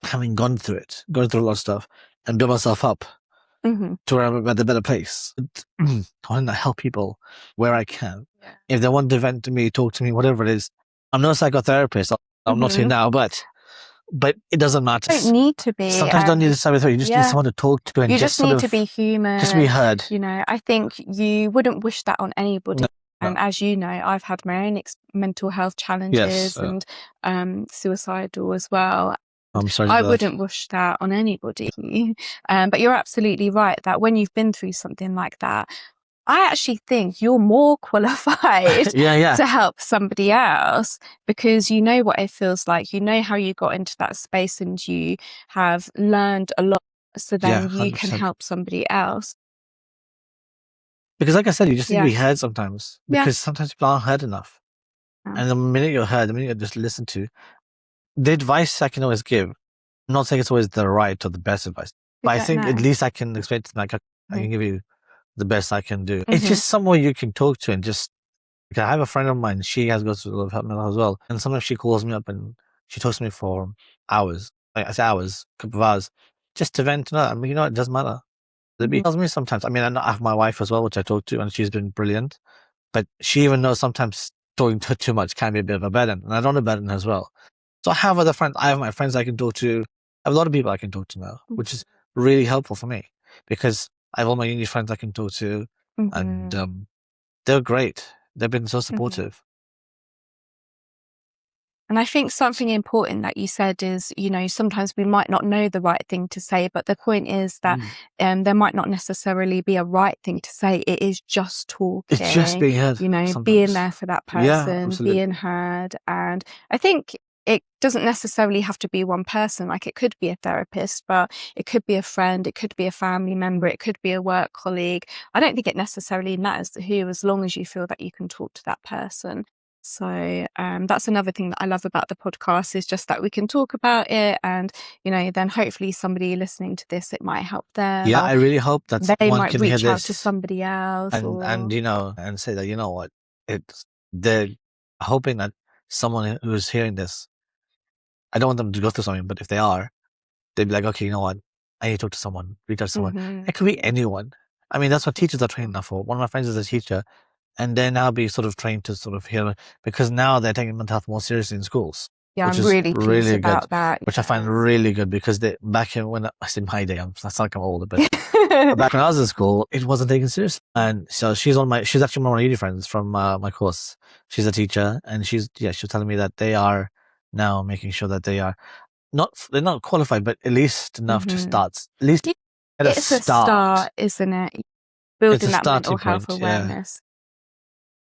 S2: having gone through a lot of stuff and build myself up to where I'm at a better place. I want to help people where I can. Yeah. If they want to vent to me, talk to me, whatever it is. I'm not a psychotherapist. I'm not here now, but it doesn't matter.
S1: You don't need to be.
S2: Sometimes you don't need a psychotherapist. You just need someone to talk to and
S1: you just need to be human.
S2: Just be heard.
S1: I think you wouldn't wish that on anybody. No. And as you know, I've had my own mental health challenges and suicidal as well.
S2: I'm sorry.
S1: I wouldn't wish that on anybody. But you're absolutely right that when you've been through something like that, I actually think you're more qualified to help somebody else because you know what it feels like. You know how you got into that space and you have learned a lot. So then you can help somebody else.
S2: Because like I said, you just need to be heard sometimes. Because sometimes people aren't heard enough. And the minute you're heard, the minute you're just listened to, the advice I can always give, I'm not saying it's always the right or the best advice, but I think at least I can explain to them, like, I can give you the best I can do. It's just somewhere you can talk to and just Okay, I have a friend of mine. She has goes through a lot of mental health as well, and sometimes she calls me up and she talks to me for hours. Like I say hours, couple of hours, just to vent. No, I mean, it doesn't matter. She
S1: Mhm.
S2: tells me sometimes. I mean, I have my wife as well, which I talk to, and she's been brilliant. But she even knows sometimes talking to her too much can be a bit of a burden, and I don't want to burden her as well. So I have other friends. I have my friends I can talk to. I have a lot of people I can talk to now, which is really helpful for me because I have all my uni friends I can talk to, and
S1: Mhm.
S2: they're great. They've been so
S1: Mhm.
S2: supportive.
S1: And I think something important that you said is, sometimes we might not know the right thing to say, but the point is that
S2: Mm.
S1: there might not necessarily be a right thing to say. It is just
S2: It's just
S1: talking,
S2: being heard
S1: being
S2: sometimes.
S1: there for that
S2: Yeah,
S1: person, being
S2: absolutely.
S1: heard. And I think it doesn't necessarily have to be one person. Like it could be a therapist, but it could be a friend, it could be a family member, it could be a work colleague. I don't think it necessarily matters who, as long as you feel that you can talk to that person. So that's another thing that I love about the podcast is just that we can talk about it, and then hopefully somebody listening to this, it might help them,
S2: Yeah,
S1: or
S2: I really hope that
S1: they
S2: someone
S1: might
S2: can hear
S1: reach out to
S2: this
S1: somebody else,
S2: and
S1: or
S2: and say that what, it's they're hoping that someone who's hearing this, I don't want them to go through something, but if they are, they'd be like, okay, you know what, I need to talk to someone, reach out to someone.
S1: Mhm.
S2: It could be anyone. I mean, that's what teachers are trained now for. One of my friends is a teacher, and they're now be sort of trained to sort of hear because now they're taking mental health more seriously in schools,
S1: Yeah,
S2: which
S1: I'm
S2: is
S1: really pleased
S2: really good.
S1: about that.
S2: Which I find
S1: Yeah.
S2: really good because they back in when I say my day, I sound like I'm older, but back when I was in school, it wasn't taken seriously. And so she's actually one of my uni friends from my course. She's a teacher, and she was telling me that they are now making sure that they're not qualified, but at least enough to
S1: Mhm.
S2: start, at least
S1: Yeah,
S2: at a
S1: it's a
S2: start.
S1: start, isn't it?
S2: It's a
S1: Building that mental
S2: starting
S1: health
S2: point, yeah.
S1: awareness.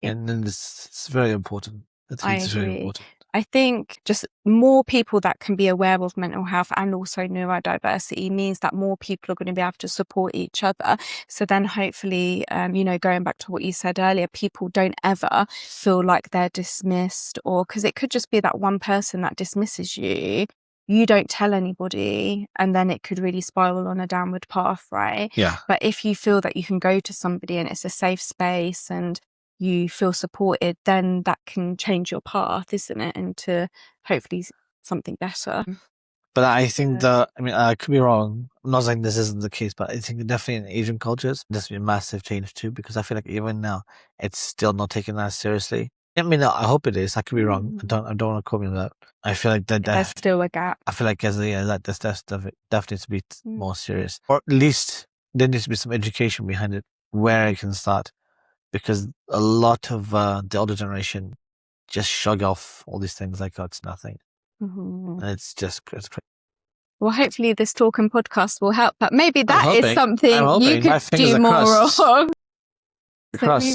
S1: Yeah.
S2: And then it's very important. I
S1: I
S2: think it's very
S1: agree.
S2: important.
S1: I think just more people that can be aware of mental health and also neurodiversity means that more people are going to be able to support each other. So then hopefully, going back to what you said earlier, people don't ever feel like they're dismissed, or because it could just be that one person that dismisses you. You don't tell anybody, and then it could really spiral on a downward path, right?
S2: Yeah.
S1: But if you feel that you can go to somebody and it's a safe space and you feel supported, then that can change your path, isn't it? Into hopefully something better.
S2: But I think
S1: Uh,
S2: I mean, I could be wrong. I'm not saying this isn't the case, but I think definitely in Asian cultures, there's been a massive change too, because I feel like even now, it's still not taken as seriously. I mean, I hope it is. I could be wrong. I don't want to quote me on that. I feel like
S1: there's still a gap.
S2: I feel like that this definitely needs to be
S1: Mm.
S2: more serious, or at least there needs to be some education behind it, where it can start, because a lot of the older generation just shrug off all these things like, oh, it's nothing.
S1: Mhm.
S2: And it's crazy.
S1: Well, hopefully this talk and podcast will help, but maybe
S2: I'm
S1: that is
S2: hoping. I'm
S1: something you
S2: hoping.
S1: could
S2: My fingers
S1: do
S2: are
S1: more of.
S2: crossed.
S1: So
S2: Crossed.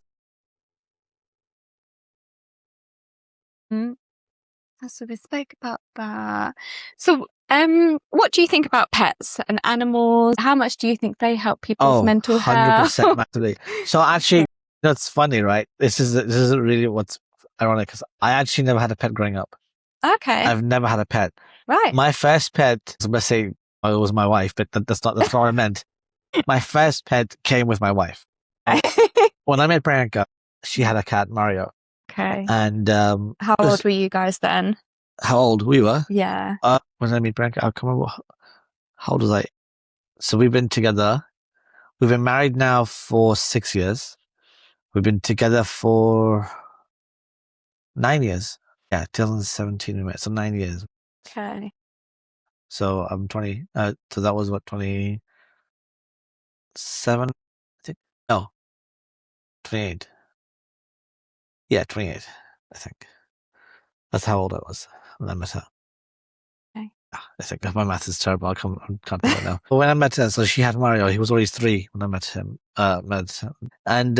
S1: so we spoke about that. So, what do you think about pets and animals? How much do you think they help people's
S2: Oh,
S1: mental health?
S2: 100% massively. So actually, that's funny, right? This is really what's ironic, because I actually never had a pet growing up.
S1: Okay,
S2: I've never had a pet.
S1: right.
S2: My first pet, I'm gonna say, it was my wife, but that's not what I meant. My first pet came with my wife. Oh, when I met Priyanka, she had a cat, Mario,
S1: Okay.
S2: and
S1: How
S2: because
S1: old were you guys then?
S2: how old we were.
S1: Yeah.
S2: When I met Priyanka, I can't remember how old was I. So we've been together. We've been married now for 6 years. We've been together for 9 years. Yeah, 2017 we met, so 9 years.
S1: Okay.
S2: So I'm 20. So that was what, 27? I think. No, 28. Yeah, 28. I think that's how old I was when I met her.
S1: Okay.
S2: I think my math is terrible. I can't think right now. But when I met her, so she had Mario. He was already 3 when I met him. And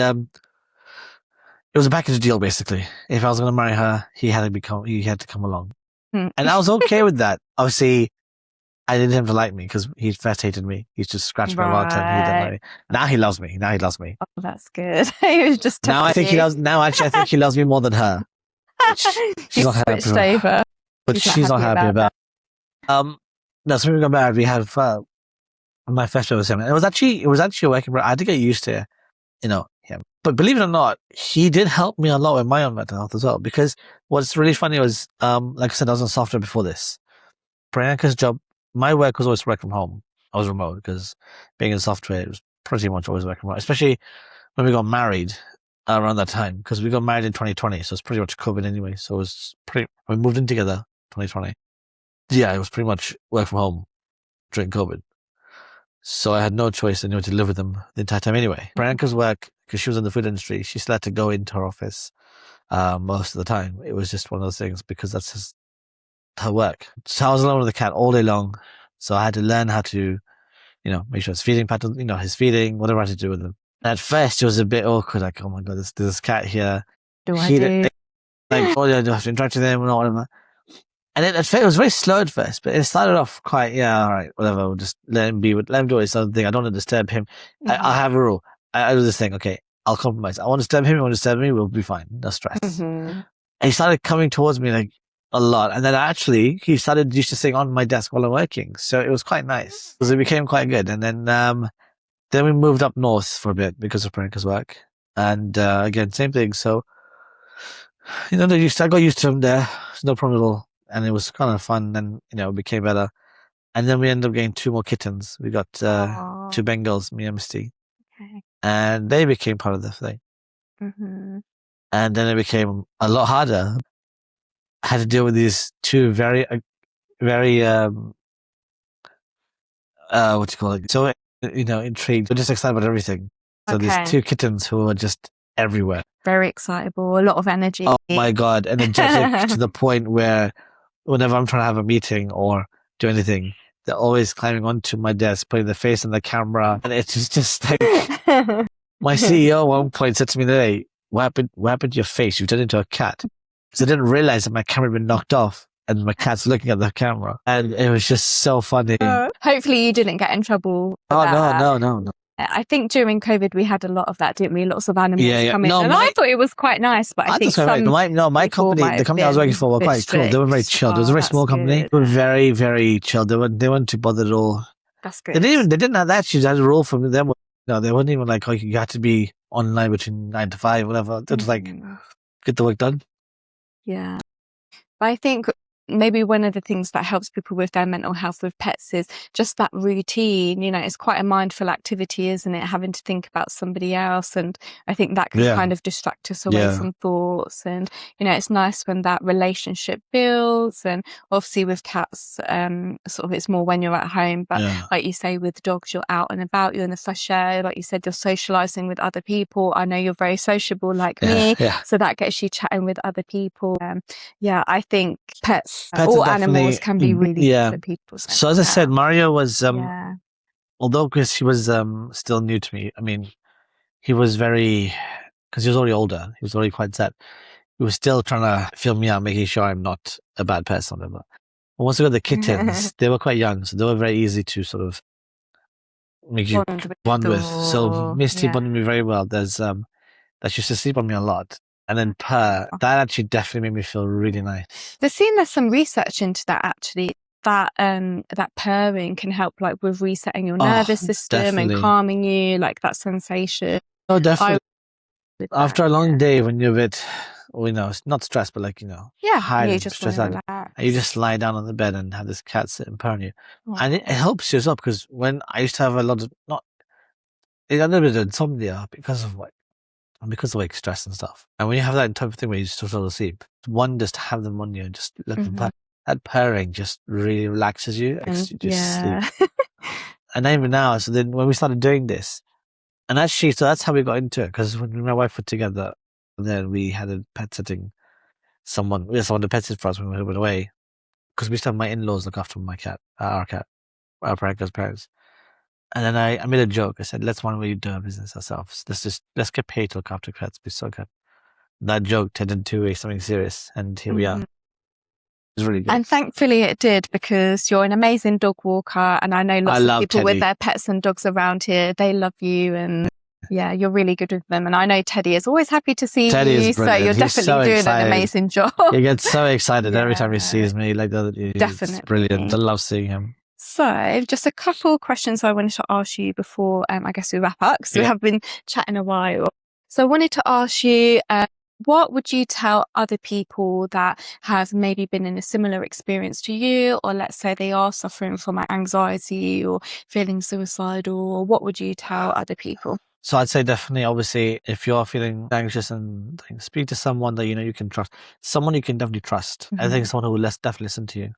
S2: it was a package deal basically. If I was going to marry her, he had to come along,
S1: Hmm.
S2: and I was okay with that. Obviously, I didn't have to like me because he first hated me. He just scratched me about it, and he didn't like
S1: Right.
S2: me. Now he loves me. Now he loves me.
S1: Oh, that's good. He was just
S2: Now I
S1: testing
S2: think he
S1: you.
S2: loves. Now actually, I think he loves me more than her, which she's
S1: He's
S2: not happy.
S1: switched over.
S2: But
S1: He's not
S2: she's not
S1: happy
S2: happy
S1: about that.
S2: about. No, so when we got married, we had my first was him. And it was actually working. I had to get used to, him. But believe it or not, he did help me a lot with my own mental health as well. Because what's really funny was, like I said, I was on software before this. Priyanka's job, my work was always work from home. I was remote because being in software, it was pretty much always work from home, especially when we got married around that time, because we got married in 2020. So it's pretty much COVID anyway. So it was we moved in together 2020. Yeah, it was pretty much work from home during COVID. So I had no choice anyway to live with them the entire time anyway. Priyanka's work, because she was in the food industry, she still had to go into her office most of the time. It was just one of those things because that's just her work. So I was alone with the cat all day long. So I had to learn how to, make sure his feeding pattern, his feeding, whatever I had to do with him. And at first it was a bit awkward, like, oh my God, this cat here.
S1: Do I do?
S2: Like, oh yeah, do I have to interact with him or whatever. And at first, it was very slow at first, but it started off quite, yeah, all right, whatever. We'll just let him do his own thing. I don't want to disturb him. I have a rule. I do this thing. Okay, I'll compromise. I want to disturb him. You want to disturb me? We'll be fine. No stress. And he started coming towards me like a lot. And then actually, he started used to sitting on my desk while I'm working. So it was quite nice because it became quite good. And then we moved up north for a bit because of Priyanka's work. And again, same thing. So, I got used to him there. No problem at all. And it was kind of fun. And, it became better. And then we ended up getting 2 more kittens. We got 2 Bengals, me and Misty.
S1: Okay.
S2: And they became part of the thing. And then it became a lot harder. I had to deal with these 2 very, very, what you call it? So, intrigued. We're just excited about everything. So these 2 kittens who were just everywhere.
S1: Very excitable, a lot of energy.
S2: Oh my God. Energetic to the point where whenever I'm trying to have a meeting or do anything, they're always climbing onto my desk, putting their face on the camera. And it's just like, my CEO at one point said to me, Nilay, what happened to your face? You've turned into a cat. Because I didn't realize that my camera had been knocked off and my cat's looking at the camera. And it was just so funny.
S1: Hopefully you didn't get in trouble.
S2: No.
S1: I think during COVID we had a lot of that, didn't we? Lots of animals come in. And I thought it was quite nice, but I think
S2: my company, the company I was working for were quite cool. They were very chilled. It was a very small company. They were very, very chilled. They weren't too bothered at all.
S1: That's good.
S2: They didn't have that. They had a rule from them. No, they weren't even like, oh, you had to be online between 9 to 5, whatever. They was like, get the work done.
S1: Yeah. But I think maybe one of the things that helps people with their mental health with pets is just that routine. It's quite a mindful activity, isn't it? Having to think about somebody else. And I think that can kind of distract us away from thoughts. And, it's nice when that relationship builds. And obviously with cats, sort of it's more when you're at home. But like you say, with dogs, you're out and about, you're in the fresh air. Like you said, you're socializing with other people. I know you're very sociable like me. So that gets you chatting with other people. I think pets all animals can be really good for people.
S2: So as I said, Mario was, although because he was still new to me, I mean, he was because he was already older, he was already quite set. He was still trying to feel me out, making sure I'm not a bad person. But once we got the kittens, they were quite young, so they were very easy to sort of make you bond with. So Misty bonded me very well. There's that she used to sleep on me a lot. And then purr, that actually definitely made me feel really nice.
S1: There's some research into that actually. That purring can help like with resetting your nervous system and calming you, like that sensation.
S2: Oh, definitely. After a long day when you're a bit, not stressed, but like, high and stressed out, you just lie down on the bed and have this cat sit and purr on you. And it helps you as well, because when I used to have a little bit of insomnia because of like stress and stuff. And when you have that type of thing where you just fall asleep, one, just have them on you and just let them purr. That purring just really relaxes you. You just sleep. And even now, so then when we started doing this, and actually, so that's how we got into it. Because when me and my wife were together, then we had a pet sitting. Someone to pet sit for us when we went away. Because we used to have my in-laws look after my cat, our Priyanka's parents. And then I made a joke. I said, why don't we do our business ourselves? Let's get paid to look after cats. It'd be so good. That joke turned into something serious. And here we are. It was really good.
S1: And thankfully it did, because you're an amazing dog walker. And I know lots of people with their pets and dogs around here, they love you. And you're really good with them. And I know Teddy is always happy to see you. So you're definitely doing an amazing job.
S2: He gets so excited every time he sees me. Definitely. It's brilliant. I love seeing him.
S1: So just a couple questions I wanted to ask you before I guess we wrap up, because we have been chatting a while. So I wanted to ask you, what would you tell other people that have maybe been in a similar experience to you, or let's say they are suffering from anxiety or feeling suicidal, or what would you tell other people?
S2: So I'd say definitely, obviously, if you're feeling anxious and speak to someone that you know you can trust, someone you can definitely trust. I think someone who will definitely listen to you.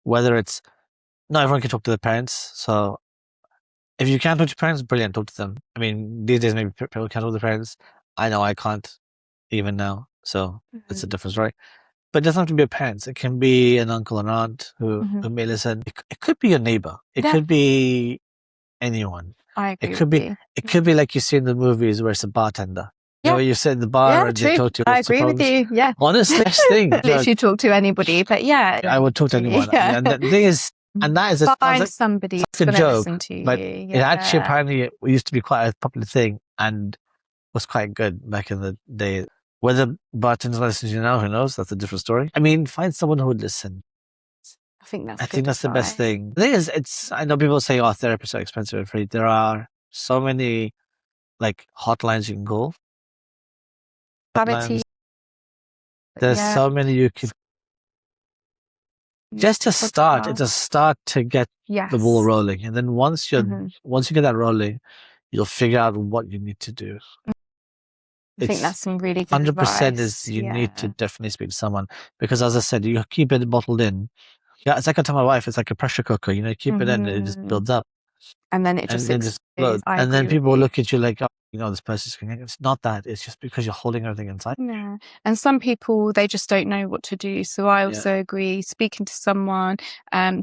S2: Whether it's not everyone can talk to their parents, so if you can't talk to your parents, brilliant, talk to them. I mean, these days maybe people can't talk to their parents. I know I can't even now, so it's a
S1: Mhm.
S2: different story. But it doesn't have to be a parent. It can be an uncle and aunt
S1: Mhm.
S2: who may listen. It could be your neighbor. It
S1: Yeah,
S2: could be anyone.
S1: I
S2: It
S1: agree with
S2: could be
S1: you.
S2: it could be like you see in the movies where it's a bartender. You know,
S1: Yeah,
S2: where you sit in the bar
S1: yeah,
S2: and they
S1: true.
S2: talk to you,
S1: I
S2: what's the
S1: agree with
S2: problems?
S1: you. Yeah.
S2: Honestly, best thing. You know,
S1: Literally talk to anybody, but yeah,
S2: I would talk to
S1: anybody.
S2: anyone.
S1: Yeah.
S2: And the thing is, and that is, it sounds
S1: Find
S2: like
S1: somebody
S2: it's
S1: who's
S2: like a
S1: going to
S2: joke,
S1: listen to
S2: but
S1: you.
S2: it actually
S1: Yeah.
S2: apparently it used to be quite a popular thing and was quite good back in the day. Whether bartenders listen to you now, who knows? That's a different story. I mean, find someone who would listen.
S1: I think that's
S2: I think
S1: good
S2: that's the best
S1: advice.
S2: thing. The thing is, I know people say, oh, therapists are expensive and free. There are so many like hotlines you can call.
S1: Clarity.
S2: Hotlines. There's
S1: Yeah.
S2: so many you can just to start. It's a
S1: Podcast.
S2: start to get the ball
S1: Yes.
S2: rolling, and then
S1: Hmm.
S2: once you get that rolling, you'll figure out what you need to do.
S1: I think
S2: It's
S1: that's some really good
S2: 100% is
S1: advice.
S2: you need to
S1: Yeah.
S2: definitely speak to someone because, as I said, you keep it bottled in. Yeah, it's like I tell my wife, it's like a pressure cooker. You know, you keep it in, it just
S1: Hmm.
S2: builds up,
S1: And then it just
S2: and then just
S1: explodes.
S2: explodes.
S1: I
S2: And then
S1: agree with
S2: people will
S1: you.
S2: look at you like, oh, you know, this person's going. It's not that. It's just because you're holding everything inside.
S1: Yeah. And some people, they just don't know what to do. So I
S2: Yeah,
S1: also agree, speaking to someone,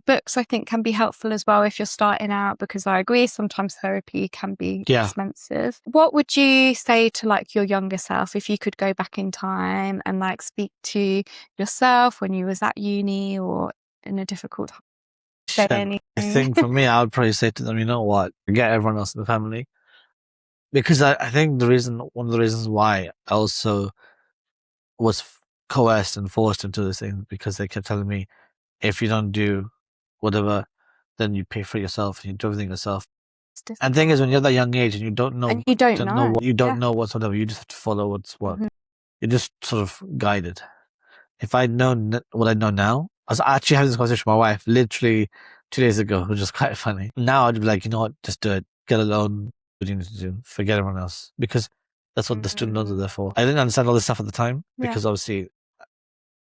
S1: books I think can be helpful as well if you're starting out, because I agree sometimes therapy can be
S2: yeah.
S1: expensive. What would you say to like your younger self if you could go back in time and like speak to yourself when you was at uni or in a difficult time? Say
S2: And I
S1: anything.
S2: think for me, I would probably say to them, you know what, forget everyone else in the family. Because I think one of the reasons why I also was coerced and forced into this thing, because they kept telling me, if you don't do whatever, then you pay for it yourself and you do everything yourself.
S1: It's
S2: And the thing is, when
S1: difficult.
S2: you're at that young age and you
S1: And you don't
S2: don't know
S1: know.
S2: what, you don't
S1: Yeah.
S2: know what's whatever, you just have to follow what's what.
S1: Mhm.
S2: You're just sort of guided. If I'd known what I know now, I was actually having this conversation with my wife literally 2 days ago, which is quite funny. Now I'd be like, you know what, just do it. Get a loan. What do you need to do? Forget everyone else. Because that's what the student loans are there for. I didn't understand all this stuff at the time
S1: Yeah.
S2: because obviously,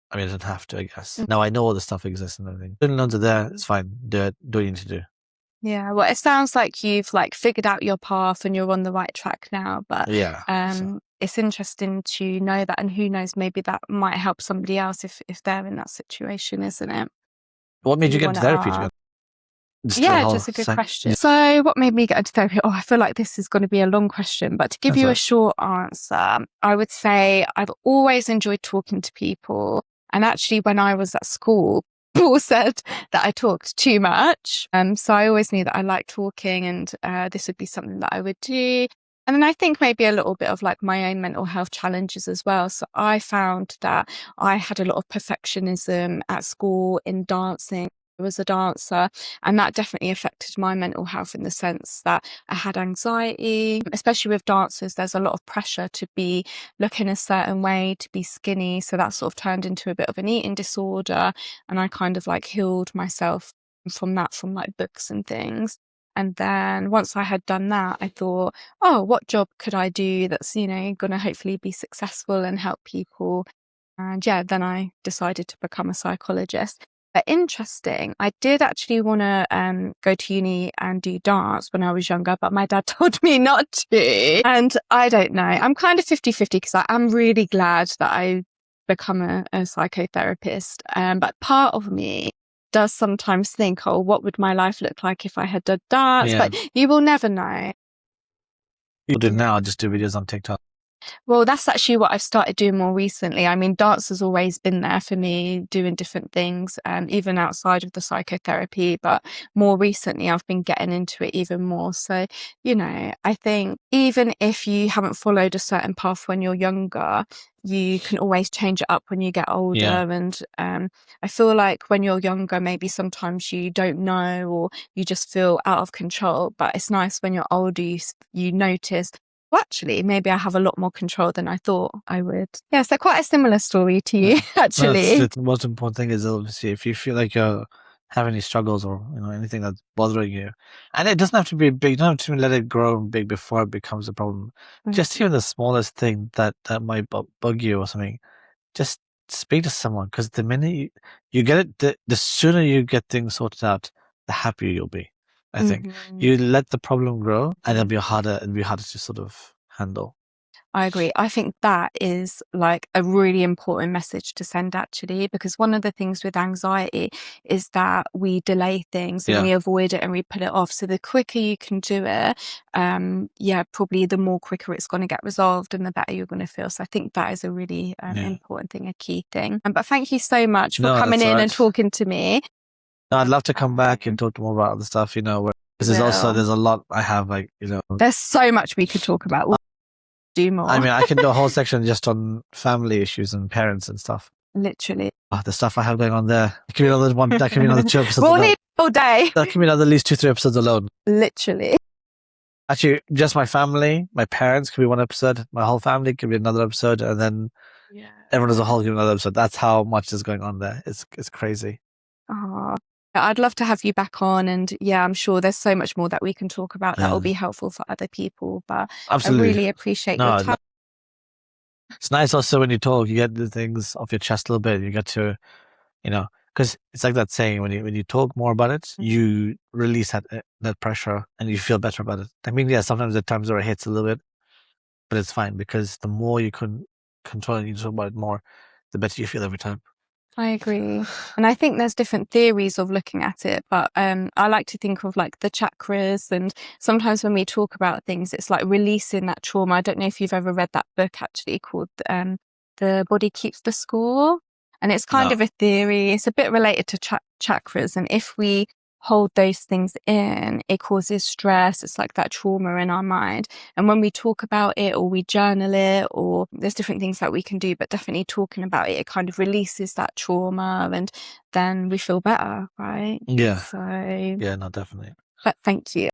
S2: I mean, I didn't have to, I guess. Now I know all this stuff exists and everything. Student loans are there. It's fine. Do it. Do what you need to do.
S1: Yeah, well, it sounds like you've like figured out your path and you're on the right track now, but
S2: Yeah. So,
S1: it's interesting to know that, and who knows, maybe that might help somebody else if they're in that situation, isn't it?
S2: what
S1: Do
S2: made you
S1: you
S2: get
S1: want
S2: into
S1: to
S2: therapy, to be
S1: ask?
S2: honest? Just the
S1: Yeah,
S2: whole
S1: just a good
S2: sec-
S1: question. So, what made me get into therapy? Oh, I feel like this is going to be a long question, but to give
S2: That's
S1: you a
S2: right.
S1: short answer, I would say I've always enjoyed talking to people. And actually, when I was at school, people said that I talked too much. So I always knew that I liked talking, and this would be something that I would do. And then I think maybe a little bit of like my own mental health challenges as well. So I found that I had a lot of perfectionism at school in dancing. I was a dancer, and that definitely affected my mental health in the sense that I had anxiety, especially with dancers. There's a lot of pressure to be looking a certain way, to be skinny. So that sort of turned into a bit of an eating disorder. And I kind of like healed myself from that, from like books and things. And then once I had done that, I thought, oh, what job could I do that's, going to hopefully be successful and help people? And yeah, then I decided to become a psychologist. But interesting, I did actually want to go to uni and do dance when I was younger, but my dad told me not to. And I don't know, I'm kind of 50-50 because I'm really glad that I become a psychotherapist. But part of me does sometimes think, oh, what would my life look like if I had done dance?
S2: Yeah.
S1: But you will never know.
S2: People do now just do videos on TikTok.
S1: Well, that's actually what I've started doing more recently. I mean, dance has always been there for me, doing different things, even outside of the psychotherapy. But more recently, I've been getting into it even more. So, I think even if you haven't followed a certain path when you're younger, you can always change it up when you get older.
S2: Yeah.
S1: And I feel like when you're younger, maybe sometimes you don't know or you just feel out of control. But it's nice when you're older, you notice well, actually, maybe I have a lot more control than I thought I would. Yeah, so quite a similar story to you,
S2: Yeah. No,
S1: actually.
S2: the most important thing is obviously if you feel like you're having any struggles or anything that's bothering you, and it doesn't have to be big. You don't have to let it grow big before it becomes a problem. Just even the smallest thing that might bug you or something, just speak to someone, because the minute you get it, the sooner you get things sorted out, the happier you'll be. I think
S1: Mm-hmm.
S2: you let the problem grow, and it'll be harder to sort of handle.
S1: I agree. I think that is like a really important message to send, actually, because one of the things with anxiety is that we delay things and
S2: Yeah,
S1: we avoid it and we put it off. So the quicker you can do it, yeah, probably the more quicker it's going to get resolved and the better you're going to feel. So I think that is a really
S2: yeah.
S1: important thing, a key thing. But thank you so much for
S2: No,
S1: coming
S2: that's all
S1: in and
S2: right.
S1: talking to me.
S2: No, I'd love to come back and
S1: Um,
S2: talk more about other stuff. Because
S1: well,
S2: there's a lot I have, like,
S1: there's so much we could talk about. We'll do
S2: I
S1: more,
S2: mean, I can do a whole section just on family issues and parents and stuff.
S1: literally.
S2: The stuff I have going on there. It could be another one. That could be another 2 episodes
S1: We'll
S2: alone.
S1: need all day,
S2: That could be another at least 2, 3 episodes alone.
S1: literally.
S2: Actually, just my family, my parents could be one episode. My whole family could be another episode, and then
S1: Yeah.
S2: everyone as a whole could be another episode. That's how much is going on there. It's crazy.
S1: Oh, I'd love to have you back on. And yeah, I'm sure there's so much more that we can talk about that will
S2: Yeah,
S1: be helpful for other people. But I
S2: absolutely.
S1: really appreciate your
S2: No,
S1: time.
S2: it's nice also when you talk, you get the things off your chest a little bit. You get to, because it's like that saying, when you talk more about it, you release that pressure and you feel better about it. I mean, yeah, sometimes there are times where it hits a little bit, but it's fine, because the more you can control it, you talk about it more, the better you feel every time.
S1: I agree. And I think there's different theories of looking at it, but I like to think of like the chakras. And sometimes when we talk about things, it's like releasing that trauma. I don't know if you've ever read that book, actually, called The Body Keeps the Score. And it's kind
S2: No.
S1: of a theory. It's a bit related to chakras. And if we hold those things in, it causes stress. It's like that trauma in our mind. And when we talk about it or we journal it, or there's different things that we can do, but definitely talking about it, it kind of releases that trauma and then we feel better, right?
S2: Yeah.
S1: So,
S2: Yeah, no, definitely.
S1: but thank you.